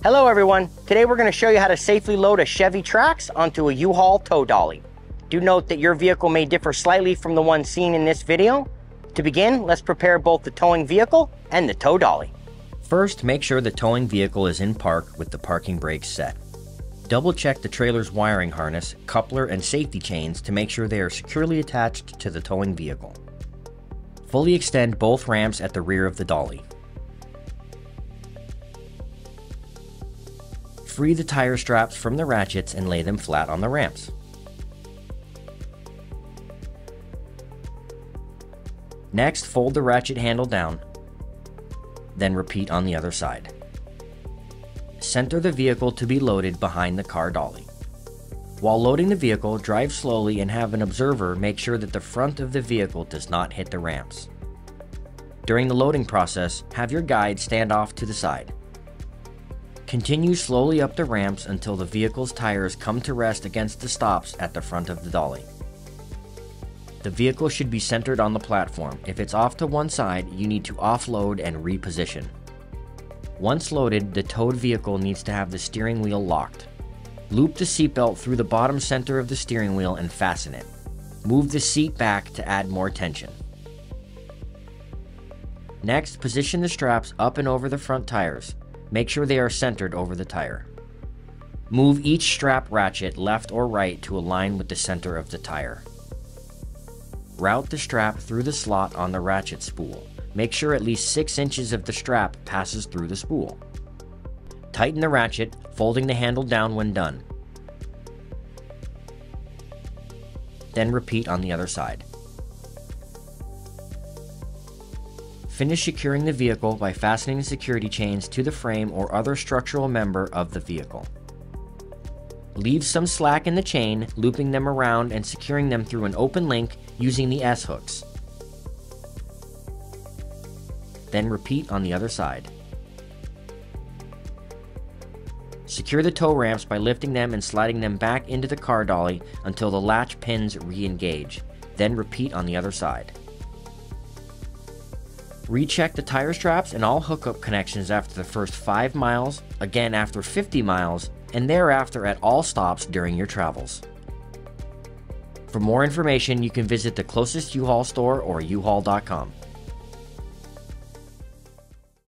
Hello everyone, today we're going to show you how to safely load a Chevy Trax onto a U-Haul Tow Dolly. Do note that your vehicle may differ slightly from the one seen in this video. To begin, let's prepare both the towing vehicle and the tow dolly. First, make sure the towing vehicle is in park with the parking brakes set. Double check the trailer's wiring harness, coupler, and safety chains to make sure they are securely attached to the towing vehicle. Fully extend both ramps at the rear of the dolly. Free the tire straps from the ratchets and lay them flat on the ramps. Next, fold the ratchet handle down, then repeat on the other side. Center the vehicle to be loaded behind the car dolly. While loading the vehicle, drive slowly and have an observer make sure that the front of the vehicle does not hit the ramps. During the loading process, have your guide stand off to the side. Continue slowly up the ramps until the vehicle's tires come to rest against the stops at the front of the dolly. The vehicle should be centered on the platform. If it's off to one side, you need to offload and reposition. Once loaded, the towed vehicle needs to have the steering wheel locked. Loop the seatbelt through the bottom center of the steering wheel and fasten it. Move the seat back to add more tension. Next, position the straps up and over the front tires. Make sure they are centered over the tire. Move each strap ratchet left or right to align with the center of the tire. Route the strap through the slot on the ratchet spool. Make sure at least 6 inches of the strap passes through the spool. Tighten the ratchet, folding the handle down when done. Then repeat on the other side. Finish securing the vehicle by fastening the security chains to the frame or other structural member of the vehicle. Leave some slack in the chain, looping them around and securing them through an open link using the S-hooks. Then repeat on the other side. Secure the tow ramps by lifting them and sliding them back into the car dolly until the latch pins re-engage. Then repeat on the other side. Recheck the tire straps and all hookup connections after the first 5 miles, again after 50 miles, and thereafter at all stops during your travels. For more information, you can visit the closest U-Haul store or uhaul.com.